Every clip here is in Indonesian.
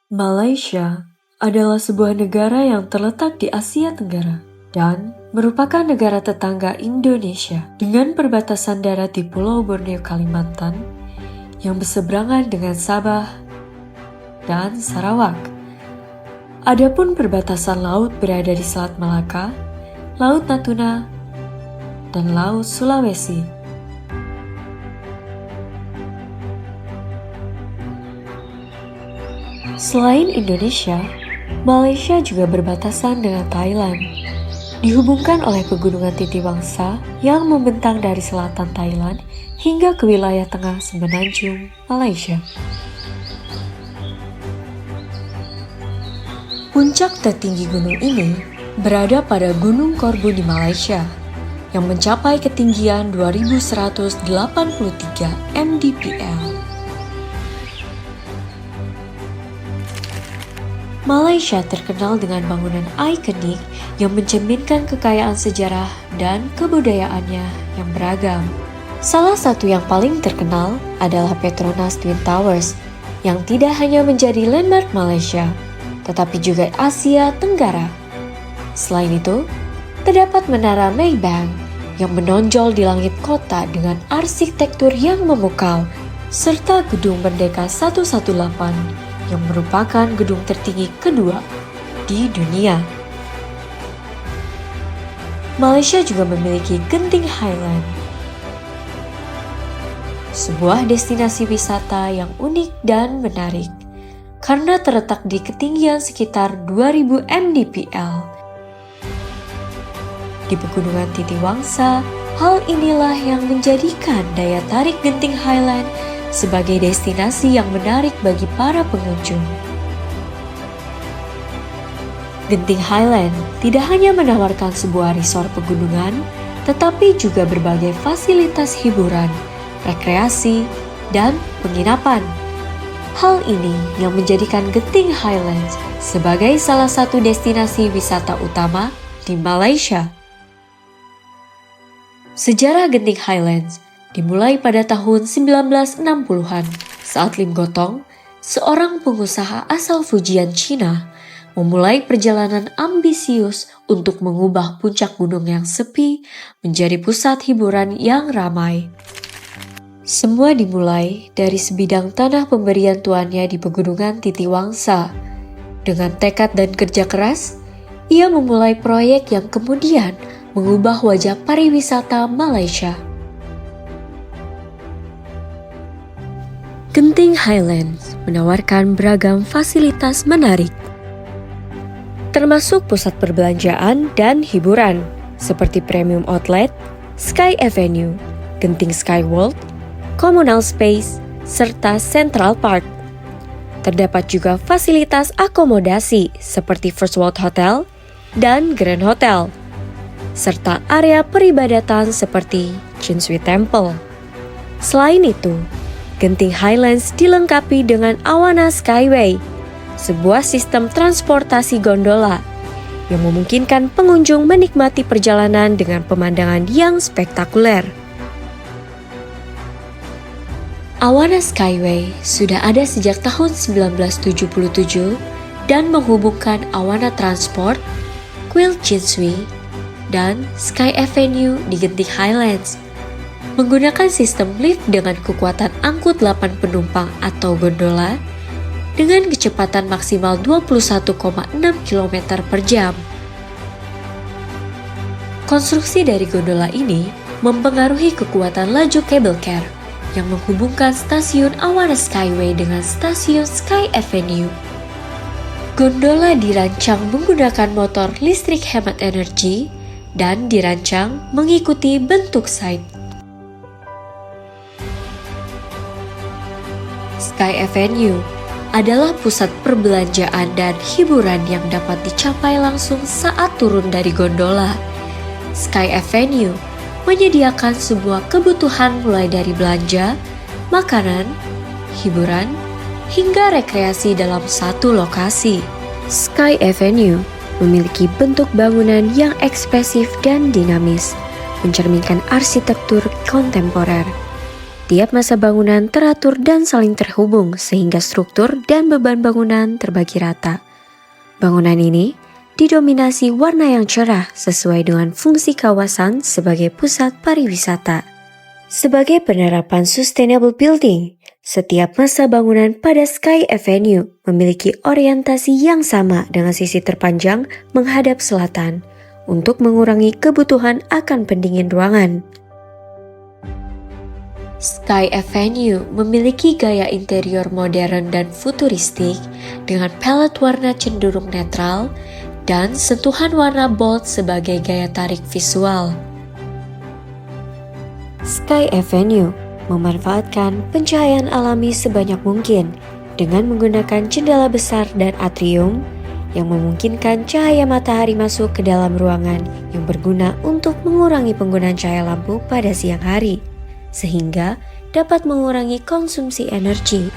Malaysia adalah sebuah negara yang terletak di Asia Tenggara dan merupakan negara tetangga Indonesia dengan perbatasan darat di Pulau Borneo, Kalimantan yang berseberangan dengan Sabah dan Sarawak. Adapun perbatasan laut berada di Selat Malaka, Laut Natuna, dan Laut Sulawesi. Selain Indonesia, Malaysia juga berbatasan dengan Thailand, dihubungkan oleh pegunungan Titiwangsa yang membentang dari selatan Thailand hingga ke wilayah tengah semenanjung Malaysia. Puncak tertinggi gunung ini berada pada Gunung Korbu di Malaysia, yang mencapai ketinggian 2183 mdpl. Malaysia terkenal dengan bangunan ikonik yang mencerminkan kekayaan sejarah dan kebudayaannya yang beragam. Salah satu yang paling terkenal adalah Petronas Twin Towers, yang tidak hanya menjadi landmark Malaysia, tetapi juga Asia Tenggara. Selain itu, terdapat Menara Maybank yang menonjol di langit kota dengan arsitektur yang memukau, serta Gedung Merdeka 118 yang merupakan gedung tertinggi kedua di dunia. Malaysia juga memiliki Genting Highland, sebuah destinasi wisata yang unik dan menarik karena terletak di ketinggian sekitar 2000 mdpl. Di Pegunungan Titiwangsa, hal inilah yang menjadikan daya tarik Genting Highland sebagai destinasi yang menarik bagi para pengunjung. Genting Highland tidak hanya menawarkan sebuah resort pegunungan, tetapi juga berbagai fasilitas hiburan, rekreasi, dan penginapan. Hal ini yang menjadikan Genting Highlands sebagai salah satu destinasi wisata utama di Malaysia. Sejarah Genting Highlands dimulai pada tahun 1960-an saat Lim Gotong, seorang pengusaha asal Fujian, Cina, memulai perjalanan ambisius untuk mengubah puncak gunung yang sepi menjadi pusat hiburan yang ramai. Semua dimulai dari sebidang tanah pemberian tuannya di Pegunungan Titiwangsa. Dengan tekad dan kerja keras, ia memulai proyek yang kemudian mengubah wajah pariwisata Malaysia. Genting Highlands menawarkan beragam fasilitas menarik, termasuk pusat perbelanjaan dan hiburan, seperti Premium Outlet, Sky Avenue, Genting Sky World, Communal Space, serta Central Park. Terdapat juga fasilitas akomodasi seperti First World Hotel dan Grand Hotel, serta area peribadatan seperti Chin Swee Temple. Selain itu, Genting Highlands dilengkapi dengan Awana Skyway, sebuah sistem transportasi gondola yang memungkinkan pengunjung menikmati perjalanan dengan pemandangan yang spektakuler. Awana Skyway sudah ada sejak tahun 1977 dan menghubungkan Awana Transport, Kuil Chin Swee, dan Sky Avenue di Genting Highlands. Menggunakan sistem lift dengan kekuatan angkut 8 penumpang atau gondola dengan kecepatan maksimal 21,6 km per jam. Konstruksi dari gondola ini mempengaruhi kekuatan laju cable car yang menghubungkan stasiun Awana Skyway dengan stasiun Sky Avenue. Gondola dirancang menggunakan motor listrik hemat energi dan dirancang mengikuti bentuk side. Sky Avenue adalah pusat perbelanjaan dan hiburan yang dapat dicapai langsung saat turun dari gondola. Sky Avenue menyediakan sebuah kebutuhan mulai dari belanja, makanan, hiburan, hingga rekreasi dalam satu lokasi. Sky Avenue memiliki bentuk bangunan yang ekspresif dan dinamis, mencerminkan arsitektur kontemporer. Setiap masa bangunan teratur dan saling terhubung sehingga struktur dan beban bangunan terbagi rata. Bangunan ini didominasi warna yang cerah sesuai dengan fungsi kawasan sebagai pusat pariwisata. Sebagai penerapan sustainable building, setiap masa bangunan pada Sky Avenue memiliki orientasi yang sama dengan sisi terpanjang menghadap selatan untuk mengurangi kebutuhan akan pendingin ruangan. Sky Avenue memiliki gaya interior modern dan futuristik dengan palet warna cenderung netral dan sentuhan warna bold sebagai gaya tarik visual. Sky Avenue memanfaatkan pencahayaan alami sebanyak mungkin dengan menggunakan jendela besar dan atrium yang memungkinkan cahaya matahari masuk ke dalam ruangan yang berguna untuk mengurangi penggunaan cahaya lampu pada siang hari, sehingga dapat mengurangi konsumsi energi.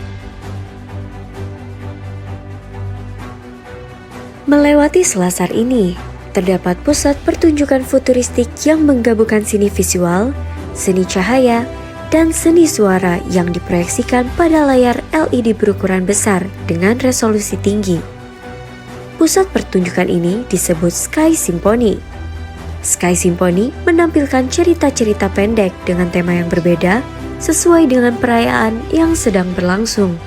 Melewati selasar ini, terdapat pusat pertunjukan futuristik yang menggabungkan seni visual, seni cahaya, dan seni suara yang diproyeksikan pada layar LED berukuran besar dengan resolusi tinggi. Pusat pertunjukan ini disebut Sky Symphony. Sky Symphony menampilkan cerita-cerita pendek dengan tema yang berbeda sesuai dengan perayaan yang sedang berlangsung.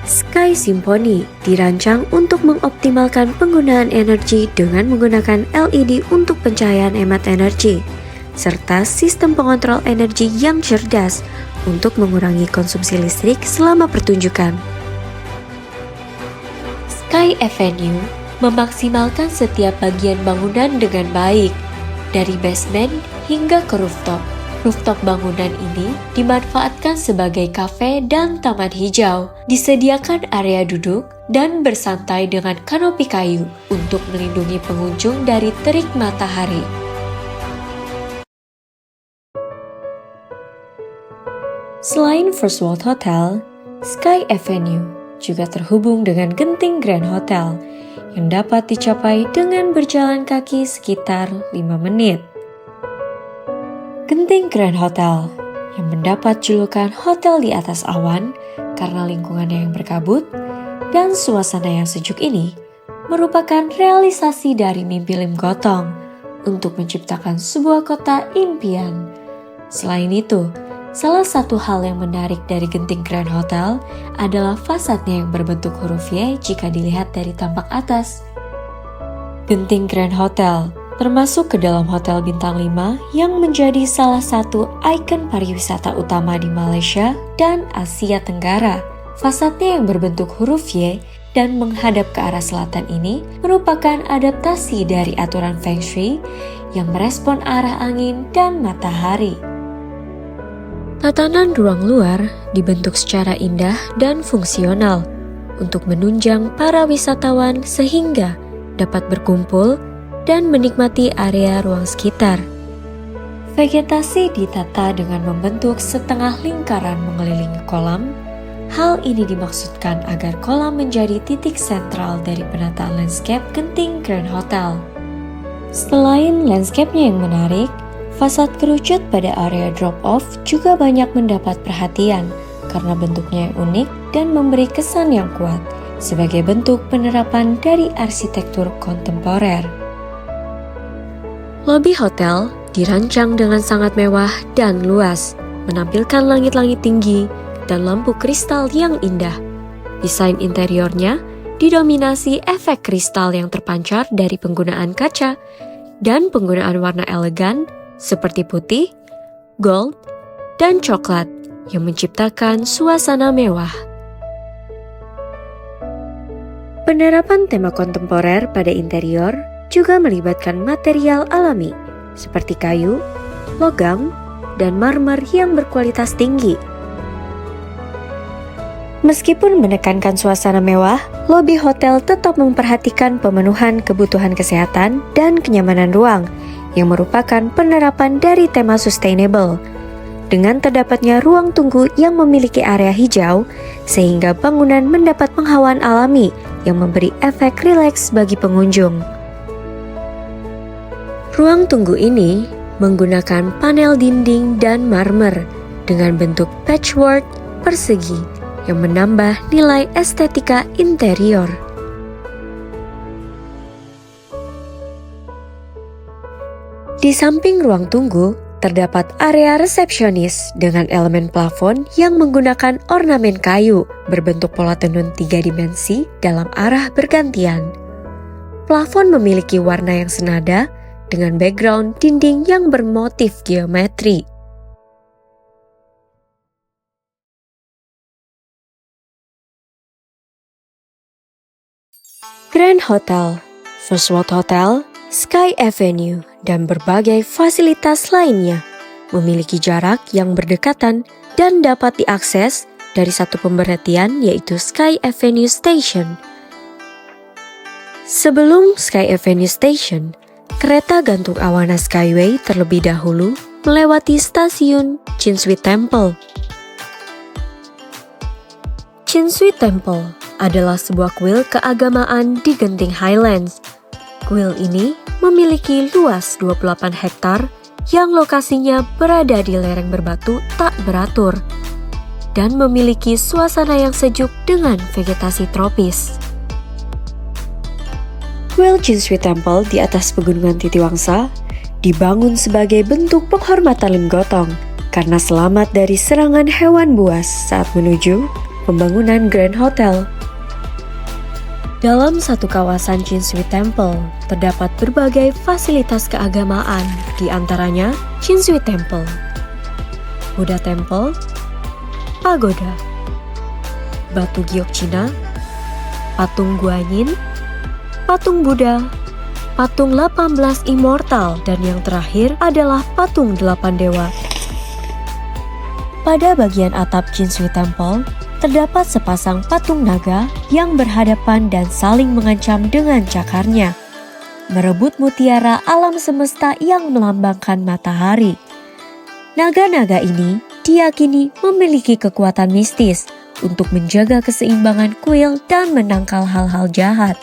Sky Symphony dirancang untuk mengoptimalkan penggunaan energi dengan menggunakan LED untuk pencahayaan hemat energi, serta sistem pengontrol energi yang cerdas untuk mengurangi konsumsi listrik selama pertunjukan. Sky Avenue memaksimalkan setiap bagian bangunan dengan baik, dari basement hingga ke rooftop. Rooftop bangunan ini dimanfaatkan sebagai kafe dan taman hijau, disediakan area duduk dan bersantai dengan kanopi kayu untuk melindungi pengunjung dari terik matahari. Selain First World Hotel, Sky Avenue juga terhubung dengan Genting Grand Hotel yang dapat dicapai dengan berjalan kaki sekitar 5 menit. Genting Grand Hotel yang mendapat julukan hotel di atas awan karena lingkungannya yang berkabut dan suasana yang sejuk ini merupakan realisasi dari mimpi Lim Gotong untuk menciptakan sebuah kota impian. Selain itu, salah satu hal yang menarik dari Genting Grand Hotel adalah fasadnya yang berbentuk huruf Y jika dilihat dari tampak atas. Genting Grand Hotel termasuk ke dalam hotel bintang 5 yang menjadi salah satu ikon pariwisata utama di Malaysia dan Asia Tenggara. Fasadnya yang berbentuk huruf Y dan menghadap ke arah selatan ini merupakan adaptasi dari aturan Feng Shui yang merespon arah angin dan matahari. Tatanan ruang luar dibentuk secara indah dan fungsional untuk menunjang para wisatawan sehingga dapat berkumpul dan menikmati area ruang sekitar. Vegetasi ditata dengan membentuk setengah lingkaran mengelilingi kolam. Hal ini dimaksudkan agar kolam menjadi titik sentral dari penataan landscape Genting Grand Hotel. Selain landscape-nya yang menarik, fasad kerucut pada area drop-off juga banyak mendapat perhatian karena bentuknya yang unik dan memberi kesan yang kuat sebagai bentuk penerapan dari arsitektur kontemporer. Lobi hotel dirancang dengan sangat mewah dan luas, menampilkan langit-langit tinggi dan lampu kristal yang indah. Desain interiornya didominasi efek kristal yang terpancar dari penggunaan kaca dan penggunaan warna elegan seperti putih, gold, dan coklat yang menciptakan suasana mewah. Penerapan tema kontemporer pada interior juga melibatkan material alami seperti kayu, logam, dan marmer yang berkualitas tinggi. Meskipun menekankan suasana mewah, lobi hotel tetap memperhatikan pemenuhan kebutuhan kesehatan dan kenyamanan ruang yang merupakan penerapan dari tema sustainable. Dengan terdapatnya ruang tunggu yang memiliki area hijau, sehingga bangunan mendapat penghawaan alami yang memberi efek rileks bagi pengunjung. Ruang tunggu ini menggunakan panel dinding dan marmer dengan bentuk patchwork persegi yang menambah nilai estetika interior. Di samping ruang tunggu, terdapat area resepsionis dengan elemen plafon yang menggunakan ornamen kayu berbentuk pola tenun 3 dimensi dalam arah bergantian. Plafon memiliki warna yang senada dengan background dinding yang bermotif geometri. Grand Hotel, First World Hotel, Sky Avenue, dan berbagai fasilitas lainnya memiliki jarak yang berdekatan dan dapat diakses dari satu pemberhentian yaitu Sky Avenue Station. Sebelum Sky Avenue Station, kereta gantung awana Skyway terlebih dahulu melewati stasiun Chinsui Temple. Chinsui Temple adalah sebuah kuil keagamaan di Genting Highlands. Kuil ini memiliki luas 28 hektar yang lokasinya berada di lereng berbatu tak beratur dan memiliki suasana yang sejuk dengan vegetasi tropis. Kuil Chinsui Temple di atas pegunungan Titiwangsa dibangun sebagai bentuk penghormatan Lim Gotong karena selamat dari serangan hewan buas saat menuju pembangunan Grand Hotel. Dalam satu kawasan Chinsui Temple, terdapat berbagai fasilitas keagamaan, di antaranya Chinsui Temple, Buddha Temple, Pagoda, Batu Giok Cina, Patung Guanyin, Patung Buddha, Patung 18 Immortal, dan yang terakhir adalah Patung 8 Dewa. Pada bagian atap Chinsui Temple, terdapat sepasang patung naga yang berhadapan dan saling mengancam dengan cakarnya, merebut mutiara alam semesta yang melambangkan matahari. Naga-naga ini diyakini memiliki kekuatan mistis untuk menjaga keseimbangan kuil dan menangkal hal-hal jahat.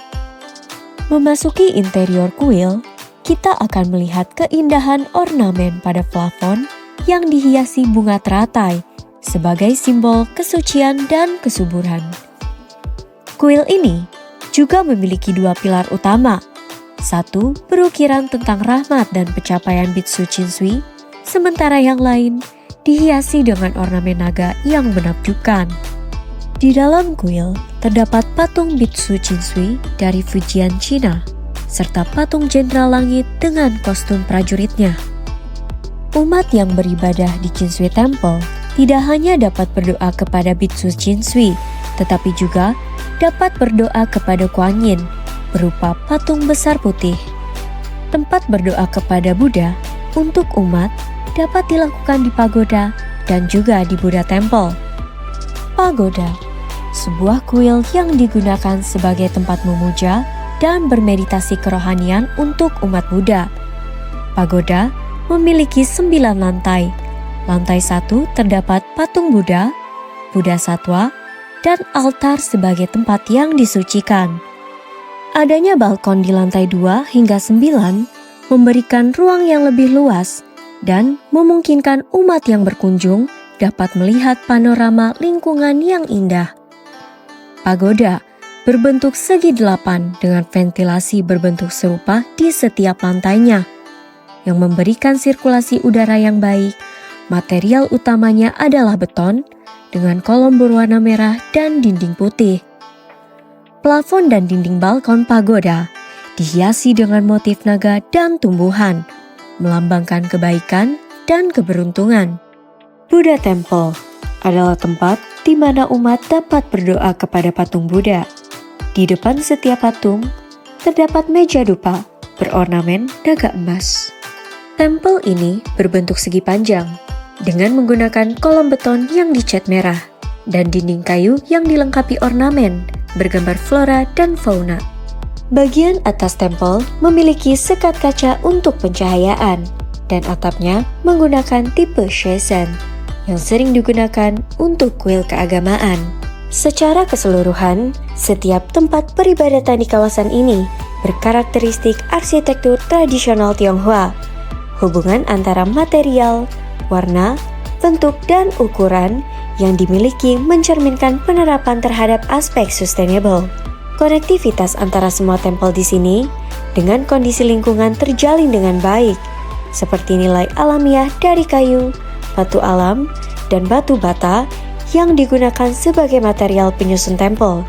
Memasuki interior kuil, kita akan melihat keindahan ornamen pada plafon yang dihiasi bunga teratai sebagai simbol kesucian dan kesuburan. Kuil ini juga memiliki dua pilar utama. Satu berukiran tentang rahmat dan pencapaian Bitsu Chinsui, sementara yang lain dihiasi dengan ornamen naga yang menakjubkan. Di dalam kuil terdapat patung Bitsu Chinsui dari Fujian, Cina, serta patung Jenderal Langit dengan kostum prajuritnya. Umat yang beribadah di Chinsui Temple tidak hanya dapat berdoa kepada Bitsu Chinsui, tetapi juga dapat berdoa kepada Kuan Yin berupa patung besar putih. Tempat berdoa kepada Buddha untuk umat dapat dilakukan di pagoda dan juga di Buddha Temple. Pagoda, sebuah kuil yang digunakan sebagai tempat memuja dan bermeditasi kerohanian untuk umat Buddha. Pagoda memiliki 9 lantai. Lantai 1 terdapat patung Buddha, Buddha Satwa, dan altar sebagai tempat yang disucikan. Adanya balkon di lantai 2 hingga 9 memberikan ruang yang lebih luas dan memungkinkan umat yang berkunjung dapat melihat panorama lingkungan yang indah. Pagoda berbentuk segi 8 dengan ventilasi berbentuk serupa di setiap lantainya, yang memberikan sirkulasi udara yang baik. Material utamanya adalah beton dengan kolom berwarna merah dan dinding putih. Plafon dan dinding balkon pagoda dihiasi dengan motif naga dan tumbuhan, melambangkan kebaikan dan keberuntungan. Buddha Temple adalah tempat di mana umat dapat berdoa kepada patung Buddha. Di depan setiap patung terdapat meja dupa berornamen naga emas. Tempel ini berbentuk segi panjang dengan menggunakan kolom beton yang dicat merah dan dinding kayu yang dilengkapi ornamen bergambar flora dan fauna. Bagian atas tempel memiliki sekat kaca untuk pencahayaan dan atapnya menggunakan tipe Shenzhen yang sering digunakan untuk kuil keagamaan. Secara keseluruhan, setiap tempat peribadatan di kawasan ini berkarakteristik arsitektur tradisional Tionghoa. hubungan antara material, warna, bentuk, dan ukuran yang dimiliki mencerminkan penerapan terhadap aspek sustainable. Konektivitas antara semua tempel di sini dengan kondisi lingkungan terjalin dengan baik, seperti nilai alamiah dari kayu, batu alam, dan batu bata yang digunakan sebagai material penyusun tempel,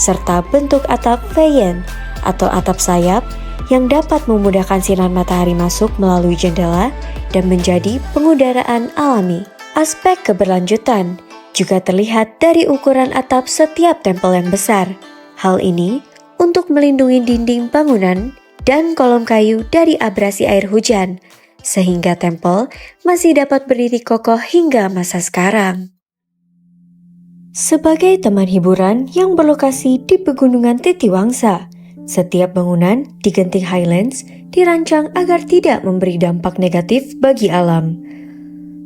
serta bentuk atap veien atau atap sayap yang dapat memudahkan sinar matahari masuk melalui jendela dan menjadi pengudaraan alami. Aspek keberlanjutan juga terlihat dari ukuran atap setiap tempel yang besar. Hal ini untuk melindungi dinding bangunan dan kolom kayu dari abrasi air hujan, sehingga tempel masih dapat berdiri kokoh hingga masa sekarang. Sebagai taman hiburan yang berlokasi di Pegunungan Titiwangsa, setiap bangunan di Genting Highlands dirancang agar tidak memberi dampak negatif bagi alam.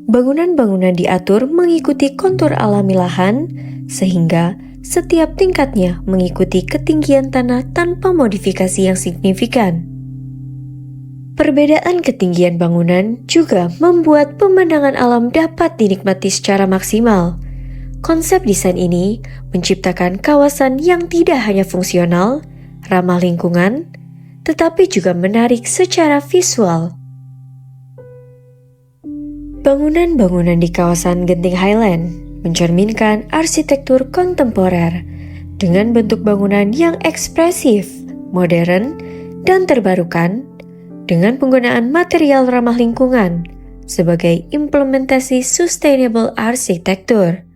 Bangunan-bangunan diatur mengikuti kontur alami lahan, sehingga setiap tingkatnya mengikuti ketinggian tanah tanpa modifikasi yang signifikan. Perbedaan ketinggian bangunan juga membuat pemandangan alam dapat dinikmati secara maksimal. Konsep desain ini menciptakan kawasan yang tidak hanya fungsional, ramah lingkungan, tetapi juga menarik secara visual. Bangunan-bangunan di kawasan Genting Highland mencerminkan arsitektur kontemporer dengan bentuk bangunan yang ekspresif, modern, dan terbarukan dengan penggunaan material ramah lingkungan sebagai implementasi sustainable arsitektur.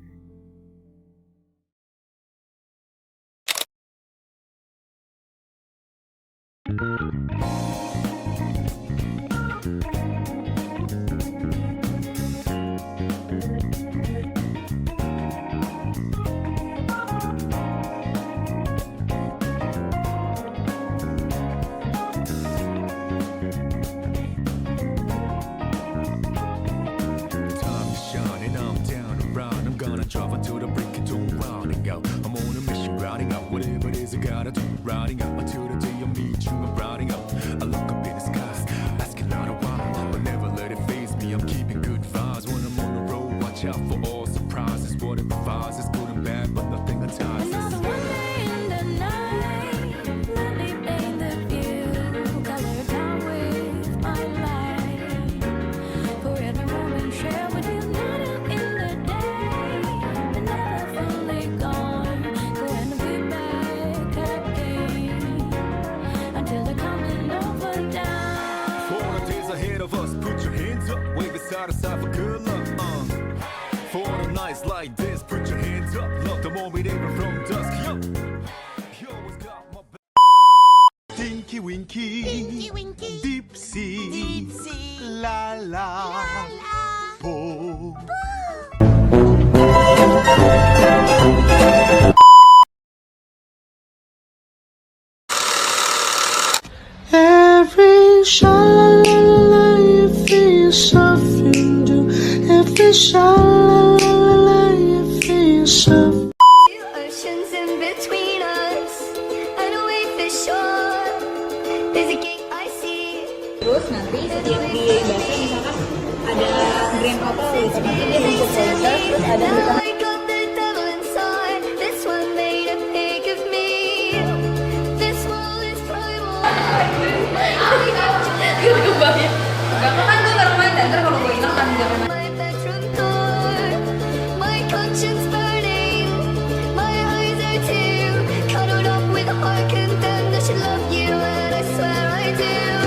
Travel to the break it don't rounding out. I'm on a mission riding out. Whatever it is I gotta do, riding out until the day I meet you. I'm riding out. I look up in the sky, asking out a while, but never let it faze me. I'm keeping good vibes when I'm on the road. Watch out for all surprises. What it provides is good and bad, but nothing entices. Another one day in the night, let me paint the view, color down with my light. For every moment share with you, not in the day. Aside for good luck, for the nights like this, put your hands up, look, the more we even from dusk, yo, always got my Tinky Winky, Winky Winky, Deep Sea, Deep Sea, La La, Po. Every sha-la-la-la, you feel something do. Every sha-la-la-la, you feel something. Two oceans in between us, and away for shore. There's a gate I see. Terus nanti setiap di dasar misalkan ada grand couple gitu, nanti dia bentuk center, terus ada Now I got the devil inside. This one made a pig of me. This wall is primal. kebayang. Gampang kan gue nggak main dan kalau gue hilang kan nggak main. My bedroom door, my conscience burning. My eyes are too cuddled up with heart condemned. I should love you, and I swear I do.